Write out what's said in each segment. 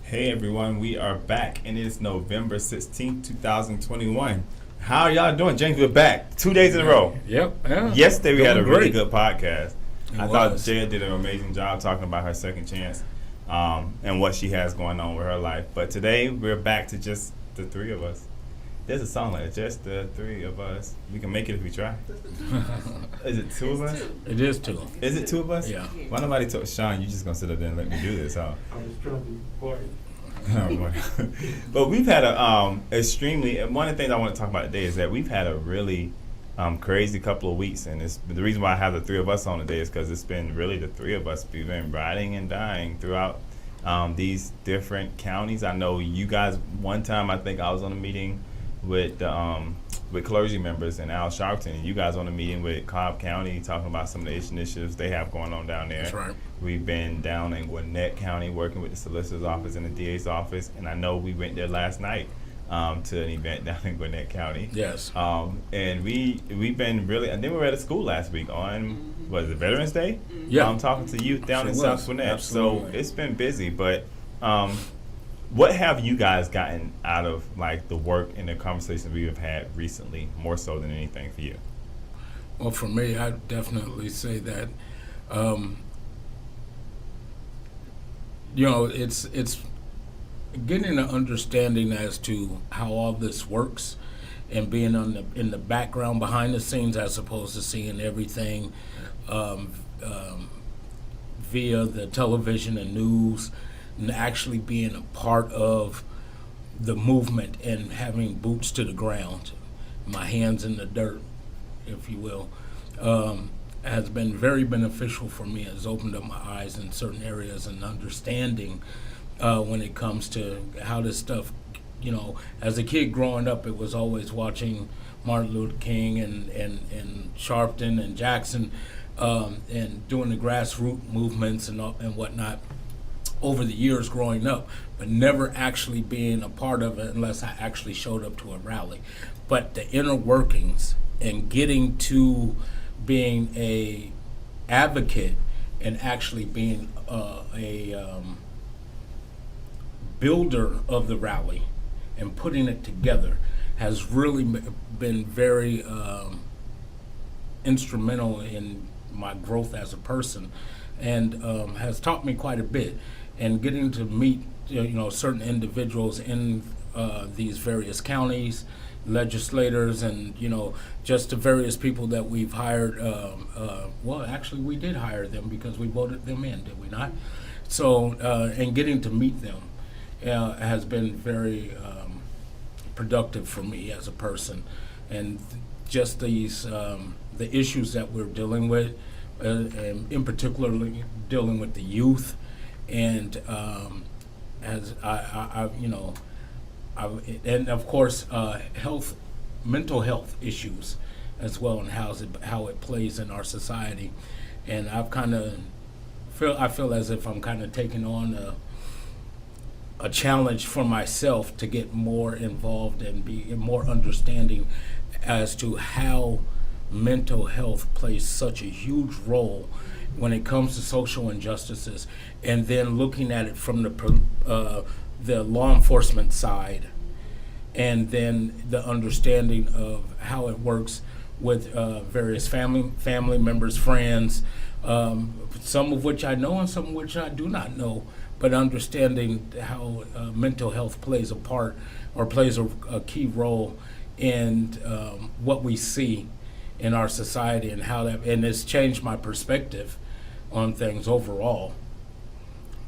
Hey everyone, we are back and it's November 16th, 2021. How are y'all doing? James, we're back 2 days in a row. Yep. Yeah. Yesterday we had a really Great. good podcast. It I thought was. Jaya did an amazing job talking about her second chance and what she has going on with her life. But today we're back to just the three of us. There's a song like that, just the three of us. We can make it if we try. Is it two of us? It is too. Is it two of us? Yeah. Why nobody told Sean, you just gonna sit up there and let me do this, huh? I was trying to be quiet. Oh, boy. But we've had a extremely, one of the things I want to talk about today is that we've had a really crazy couple of weeks, and it's the reason why I have the three of us on today is because it's been really the three of us. We've been riding and dying throughout these different counties. I know you guys, one time I think I was on a meeting with clergy members in Al Sharpton, and you guys on a meeting with Cobb County talking about some of the initiatives they have going on down there. That's right. We've been down in Gwinnett County working with the solicitor's office and the DA's office, and I know we went there last night to an event down in Gwinnett County. Yes. And we've been really, and then we were at a school last week on, was it Veterans Day? Yeah. I'm talking to youth down Sure in was. South Gwinnett. Absolutely. So it's been busy, but what have you guys gotten out of like the work and the conversations we have had recently, more so than anything for you? Well, for me, I'd definitely say that, it's getting an understanding as to how all this works and being in the background behind the scenes as opposed to seeing everything via the television and news, and actually being a part of the movement and having boots to the ground, my hands in the dirt, if you will, has been very beneficial for me. It has opened up my eyes in certain areas and understanding when it comes to how this stuff, as a kid growing up, it was always watching Martin Luther King and Sharpton and Jackson and doing the grassroots movements and whatnot over the years growing up, but never actually being a part of it unless I actually showed up to a rally. But the inner workings and getting to being a advocate and actually being a builder of the rally and putting it together has really been very instrumental in my growth as a person, and has taught me quite a bit. And getting to meet certain individuals in these various counties, legislators, and just the various people that we've hired. Well, actually, we did hire them because we voted them in, did we not? So, and getting to meet them has been very productive for me as a person, and just these the issues that we're dealing with, and in particular dealing with the youth. And as and of course, mental health issues as well, and how it plays in our society. And I feel as if I'm kind of taking on a challenge for myself to get more involved and be more understanding as to how mental health plays such a huge role when it comes to social injustices, and then looking at it from the law enforcement side, and then the understanding of how it works with various family members, friends, some of which I know and some of which I do not know, but understanding how mental health plays a part or plays a key role in what we see in our society, and how that, and it's changed my perspective on things overall.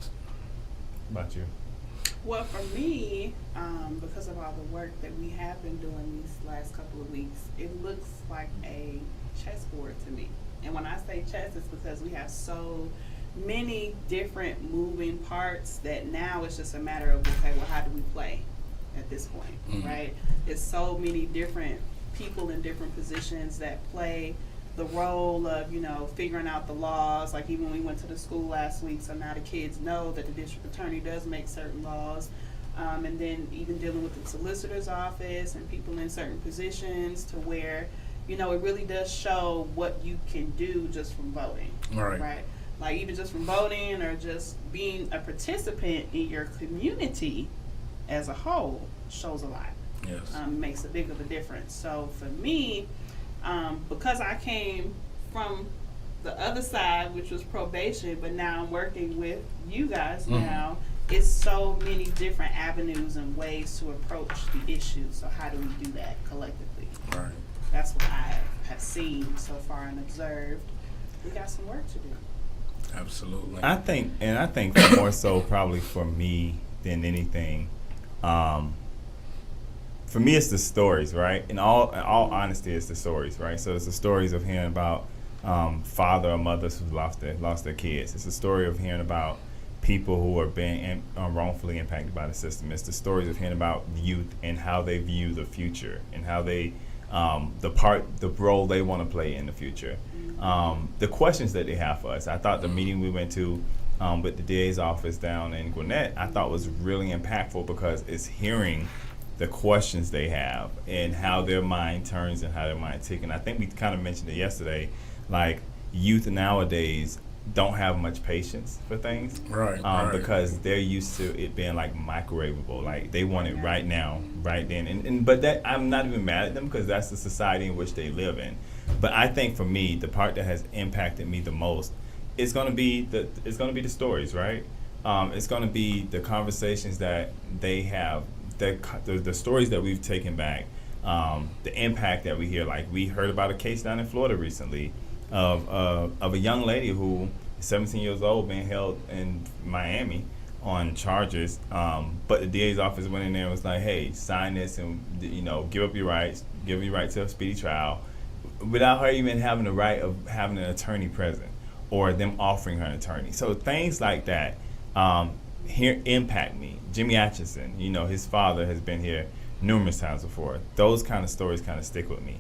How about you? Well, for me, because of all the work that we have been doing these last couple of weeks, it looks like a chessboard to me. And when I say chess, it's because we have so many different moving parts that now it's just a matter of, okay, well, how do we play at this point, right? It's so many different people in different positions that play the role of, figuring out the laws. Like even when we went to the school last week, so now the kids know that the district attorney does make certain laws. And then even dealing with the solicitor's office and people in certain positions to where, it really does show what you can do just from voting. Right. Right. like even just from voting or just being a participant in your community as a whole shows a lot. Yes. Makes a big of a difference. So for me, because I came from the other side, which was probation, but now I'm working with you guys now, it's so many different avenues and ways to approach the issues. So how do we do that collectively? Right. That's what I have seen so far and observed. We got some work to do. Absolutely. I think more so probably for me than anything. For me, it's the stories, right? In all honesty, it's the stories, right? So it's the stories of hearing about father or mothers who lost their kids. It's the story of hearing about people who are being wrongfully impacted by the system. It's the stories of hearing about youth and how they view the future and how they the role they want to play in the future. The questions that they have for us. I thought the meeting we went to with the DA's office down in Gwinnett, I thought was really impactful because it's hearing the questions they have and how their mind turns and how their mind ticks. And I think we kind of mentioned it yesterday, like youth nowadays don't have much patience for things, Right. because they're used to it being like microwavable, like they want it right now, right then. And but that I'm not even mad at them because that's the society in which they live in. But I think for me, the part that has impacted me the most is going to be the stories, right? It's going to be the conversations that they have, the stories that we've taken back, the impact that we hear. Like we heard about a case down in Florida recently of a young lady who is 17 years old being held in Miami on charges, but the DA's office went in there and was like, hey, sign this and give up your rights, give your right to a speedy trial, without her even having the right of having an attorney present or them offering her an attorney. So things like that here impact me. Jimmy Atchison, his father has been here numerous times before. Those kind of stories kind of stick with me.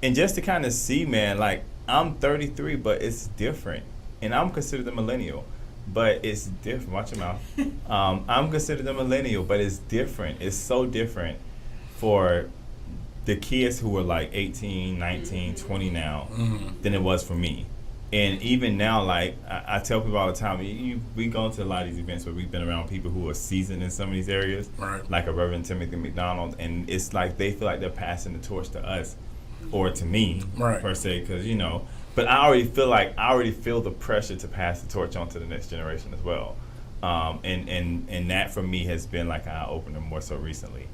And just to kind of see, man, like I'm 33, but it's different. And I'm considered a millennial, but it's different. Watch your mouth. I'm considered a millennial, but it's different. It's so different for the kids who are like 18, 19, 20 now than it was for me. And even now, like I tell people all the time, we go to a lot of these events where we've been around people who are seasoned in some of these areas, Right. like a Reverend Timothy McDonald, and it's like they feel like they're passing the torch to us or to me, Right. per se, because but I already feel the pressure to pass the torch on to the next generation as well. And that for me has been like an eye opener more so recently.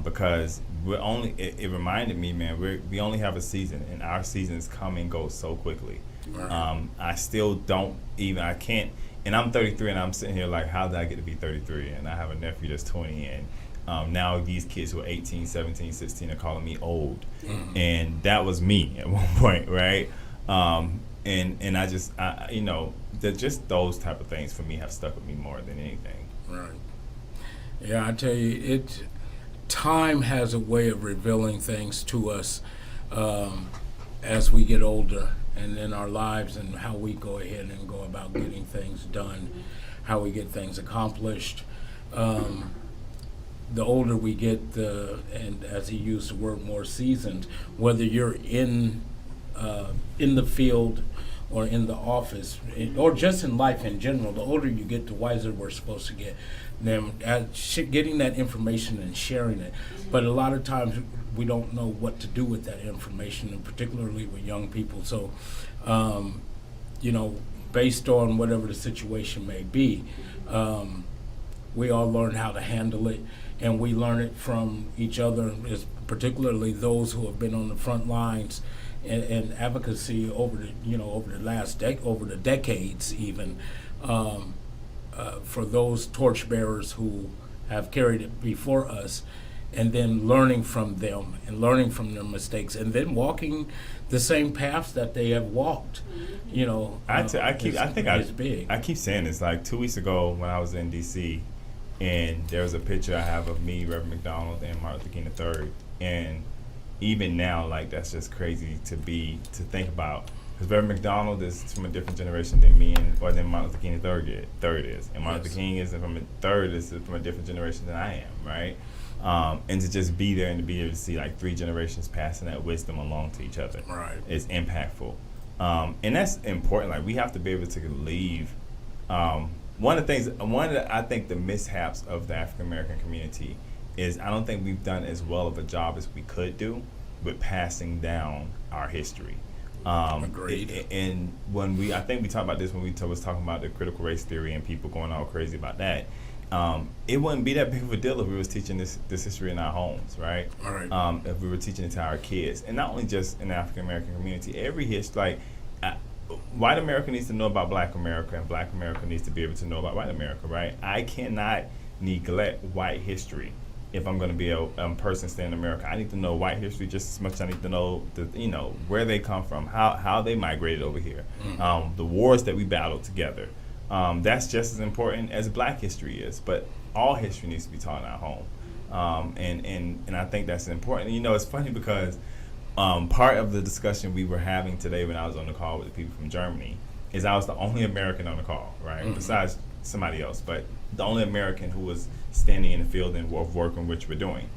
Because it reminded me, man, we only have a season, and our seasons come and go so quickly. Right. I still I can't, and I'm 33, and I'm sitting here like, how did I get to be 33? And I have a nephew that's 20, and now these kids who are 18, 17, 16 are calling me old. And that was me at one point, right? And I just, just those type of things for me have stuck with me more than anything. Right. Yeah, I tell you, time has a way of revealing things to us as we get older and in our lives, and how we go ahead and go about getting things done, how we get things accomplished. The older we get, and as he used the word, more seasoned, whether you're in the field or in the office, or just in life in general, the older you get, the wiser we're supposed to get. Then getting that information and sharing it. But a lot of times we don't know what to do with that information, and particularly with young people. So, based on whatever the situation may be, we all learn how to handle it, and we learn it from each other, particularly those who have been on the front lines in advocacy over the decades even, for those torchbearers who have carried it before us, and then learning from them and learning from their mistakes, and then walking the same paths that they have walked. I keep saying this. Like 2 weeks ago when I was in D.C., and there was a picture I have of me, Reverend McDonald, and Martin Luther King III, and even now, like that's just crazy to think about. Because Reverend McDonald is from a different generation than me, or than Martin Luther King III is, and Martin Luther King is from a different generation than I am, right? And to just be there and to be able to see like 3 generations passing that wisdom along to each other, Right. is impactful. And that's important. Like we have to be able to leave. One of the I think the mishaps of the African American community is I don't think we've done as well of a job as we could do with passing down our history. Agreed. And I think we talked about this when we was talking about the critical race theory and people going all crazy about that. It wouldn't be that big of a deal if we was teaching this history in our homes, right? All right. If we were teaching it to our kids, and not only just in the African American community, every history, white America needs to know about Black America, and Black America needs to be able to know about white America, right? I cannot neglect white history if I'm going to be a person staying in America. I need to know white history just as much as I need to know where they come from, how they migrated over here, the wars that we battled together. That's just as important as Black history is, but all history needs to be taught in our home. And I think that's important. It's funny because part of the discussion we were having today when I was on the call with the people from Germany is I was the only American on the call, right? Besides somebody else, but the only American who was standing in the field and of work in which we're doing.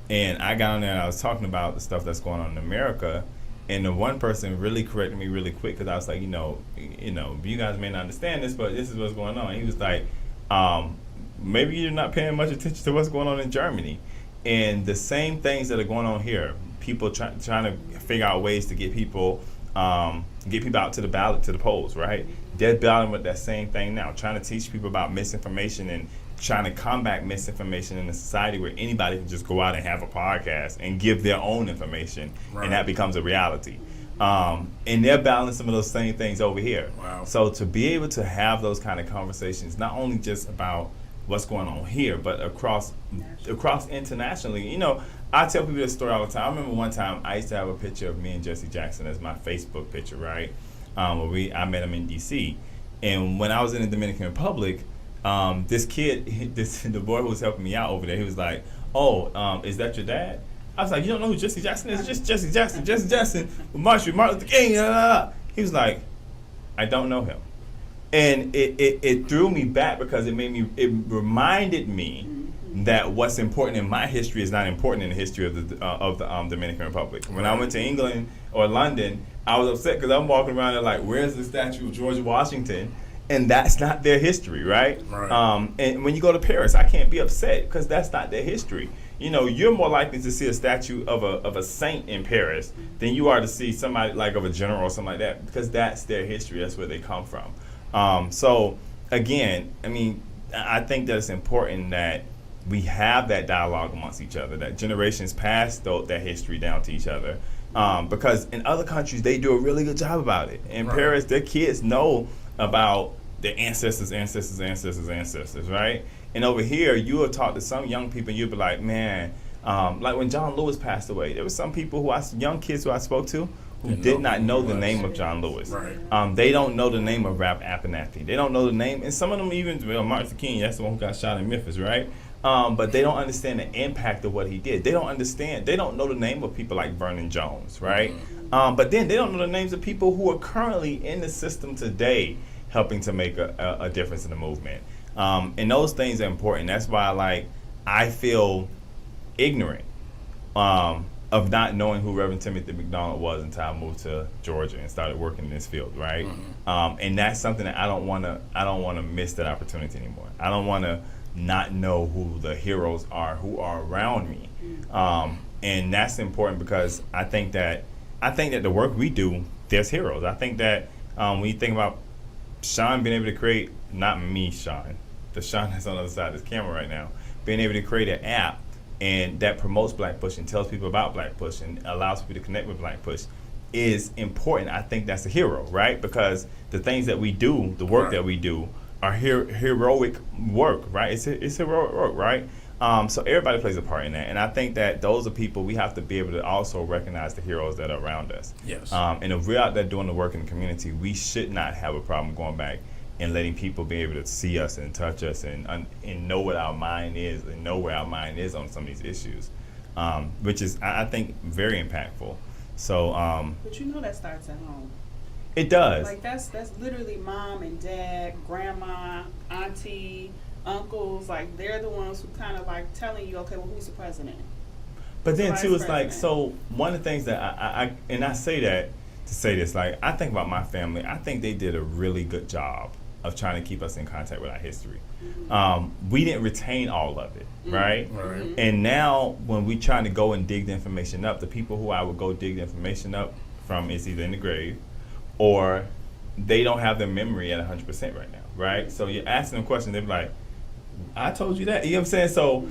And I got on there and I was talking about the stuff that's going on in America, and the one person really corrected me really quick because I was like, you guys may not understand this, but this is what's going on. He was like, maybe you're not paying much attention to what's going on in Germany. And the same things that are going on here, people trying to figure out ways to get people out to the ballot, to the polls, right? They're battling with that same thing now, trying to teach people about misinformation and trying to combat misinformation in a society where anybody can just go out and have a podcast and give their own information, right, and that becomes a reality. And they're battling some of those same things over here. Wow. So to be able to have those kind of conversations, not only just about what's going on here, but across internationally. I tell people this story all the time. I remember one time I used to have a picture of me and Jesse Jackson as my Facebook picture, right? I met him in D.C. And when I was in the Dominican Republic, this kid, the boy who was helping me out over there, he was like, "Oh, is that your dad?" I was like, "You don't know who Jesse Jackson is? Just Jesse Jackson. Jesse Jackson, Martin Luther King." He was like, "I don't know him." And it threw me back because it reminded me that what's important in my history is not important in the history of the Dominican Republic. When I went to England or London, I was upset because I'm walking around there like, where's the statue of George Washington? And that's not their history, right? And when you go to Paris, I can't be upset because that's not their history. You're more likely to see a statue of a saint in Paris than you are to see somebody like of a general or something like that, because that's their history. That's where they come from. So again, I think that it's important that we have that dialogue amongst each other, that generations pass that history down to each other. Because in other countries, they do a really good job about it. In Paris, their kids know about their ancestors, right? And over here, you will talk to some young people, and you'll be like, man, like when John Lewis passed away, there were some people young kids who I spoke to, who did not know the name of John Lewis. They don't know the name of Ralph Abernathy. They don't know the name, and some of them even, Martin Luther King, that's the one who got shot in Memphis, right? But they don't understand the impact of what he did. They don't know the name of people like Vernon Jones, right? But then they don't know the names of people who are currently in the system today helping to make a difference in the movement. And those things are important. That's why I feel ignorant of not knowing who Reverend Timothy McDonald was until I moved to Georgia and started working in this field, right? And that's something that I don't want to miss that opportunity anymore. I don't want to not know who the heroes are who are around me. And that's important because I think that the work we do, there's heroes. I think that when you think about Sean being able to create, not me, Sean, the Sean that's on the other side of this camera right now, being able to create an app and that promotes Black Push and tells people about Black Push and allows people to connect with Black Push is important. I think that's a hero, right? Because the things that we do, the work that we do, are heroic work, right? It's heroic work, right? So everybody plays a part in that. And I think that those are people we have to be able to also recognize the heroes that are around us. Yes. And if we're out there doing the work in the community, we should not have a problem going back and letting people be able to see us and touch us and know what our mind is and know where our mind is on some of these issues, which is, I think, very impactful. So, but that starts at home. It does. Like that's literally mom and dad, grandma, auntie, uncles. Like they're the ones who kind of like telling you, okay, well, who's the president? But then too, it's like, so one of the things that I say that to say this. Like, I think about my family. I think they did a really good job of trying to keep us in contact with our history. We didn't retain all of it, right? Right. And now when we trying to go and dig the information up, the people who I would go dig the information up from is either in the grave or they don't have their memory at 100% right now, right? So you're asking them questions, they're like, I told you that. You know what I'm saying? So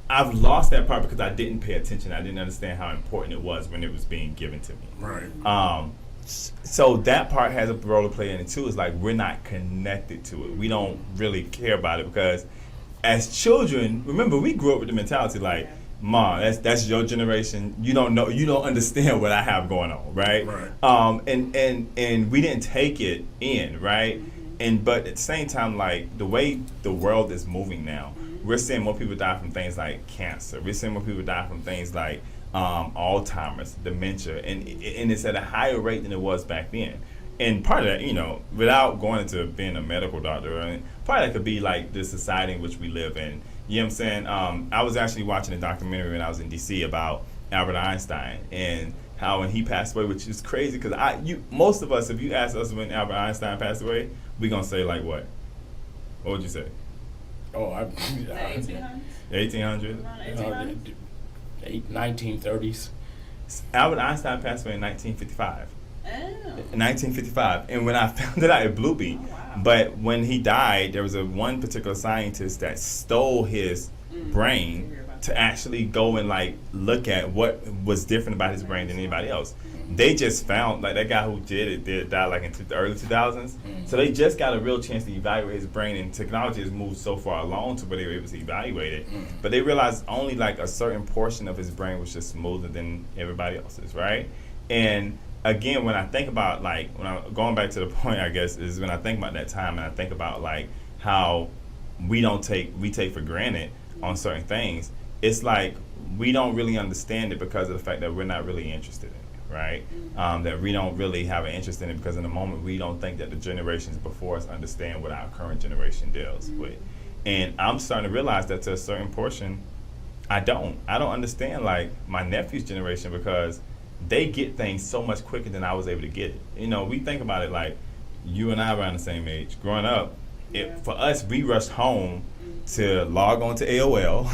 I've lost that part because I didn't pay attention. I didn't understand how important it was when it was being given to me. Right. So that part has a role to play in it too. It's like we're not connected to it. We don't really care about it because as children, remember, we grew up with the mentality like, Ma, that's your generation. You don't know, you don't understand what I have going on, right? Right. And we didn't take it in, right? But at the same time, like the way the world is moving now, we're seeing more people die from things like cancer. We're seeing more people die from things like Alzheimer's, dementia, and it's at a higher rate than it was back then. And part of that, you know, without going into being a medical doctor, part of that could be like the society in which we live in. You know what I'm saying? I was actually watching a documentary when I was in D.C. about Albert Einstein and how when he passed away, which is crazy because most of us, if you ask us when Albert Einstein passed away, we're going to say like what? What would you say? Oh, The 1800s? 1800? Around 1800s? 1930s. Albert Einstein passed away in 1955. Oh. 1955, and when I found it out, it blew me. Oh, wow. But when he died, there was one particular scientist that stole his brain to actually go and like look at what was different about his brain than anybody else. They just found like that guy who did it died like in the early 2000s. So they just got a real chance to evaluate his brain, and technology has moved so far along to where they were able to evaluate it. But they realized only like a certain portion of his brain was just smoother than everybody else's, right? And again, when I think about like when I'm going back to the point, I guess is when I think about that time and I think about like how we take for granted on certain things. It's like we don't really understand it because of the fact that we're not really interested in it, right? That we don't really have an interest in it because in the moment we don't think that the generations before us understand what our current generation deals with. And I'm starting to realize that to a certain portion, I don't understand like my nephew's generation because they get things so much quicker than I was able to get it. You know, we think about it like you and I around the same age. Growing up, for us, we rushed home to log on to AOL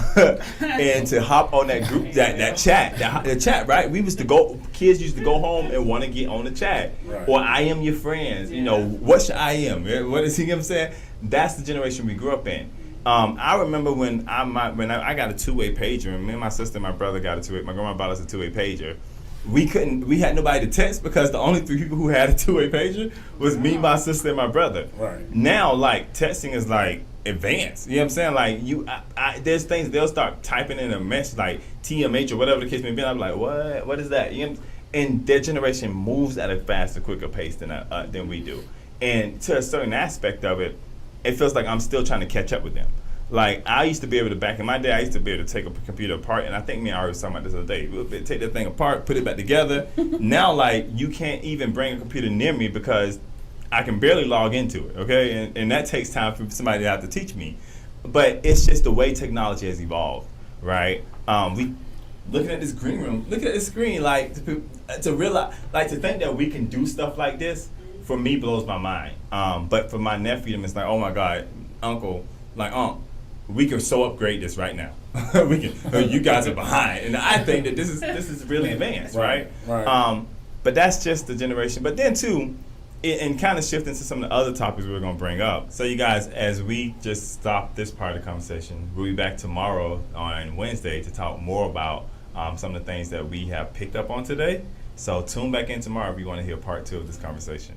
and to hop on that group, that chat, the chat, right? Kids used to go home and want to get on the chat. Right. Or I am your friends. You know, what's your I am? What is he, you know what I'm saying? That's the generation we grew up in. I remember when I got a two-way pager, and me and my sister and my brother got a two-way, my grandma bought us a two-way pager. We had nobody to text because the only three people who had a two-way pager was me, my sister, and my brother. Right. Now, like, texting is like advanced. You know what I'm saying? Like, there's things they'll start typing in a message like TMH or whatever the case may be. And I'm like, what is that? You know, and their generation moves at a faster, quicker pace than we do. And to a certain aspect of it, it feels like I'm still trying to catch up with them. Like, I used to be able to, back in my day, I used to be able to take a computer apart, and I think me and Ari was talking about this the other day. We'll take that thing apart, put it back together. Now, like, you can't even bring a computer near me because I can barely log into it, okay? And that takes time for somebody to have to teach me. But it's just the way technology has evolved, right? We looking at this green room, look at this screen, like, to realize, like, to think that we can do stuff like this, for me, blows my mind. But for my nephew, it's like, oh, my God, Uncle, like, we can so upgrade this right now. We can. You guys are behind, and I think that this is really advanced, right? Right. But that's just the generation. But then too, and kind of shifting to some of the other topics we're going to bring up. So you guys, as we just stop this part of the conversation, we'll be back tomorrow on Wednesday to talk more about some of the things that we have picked up on today. So tune back in tomorrow if you want to hear part 2 of this conversation.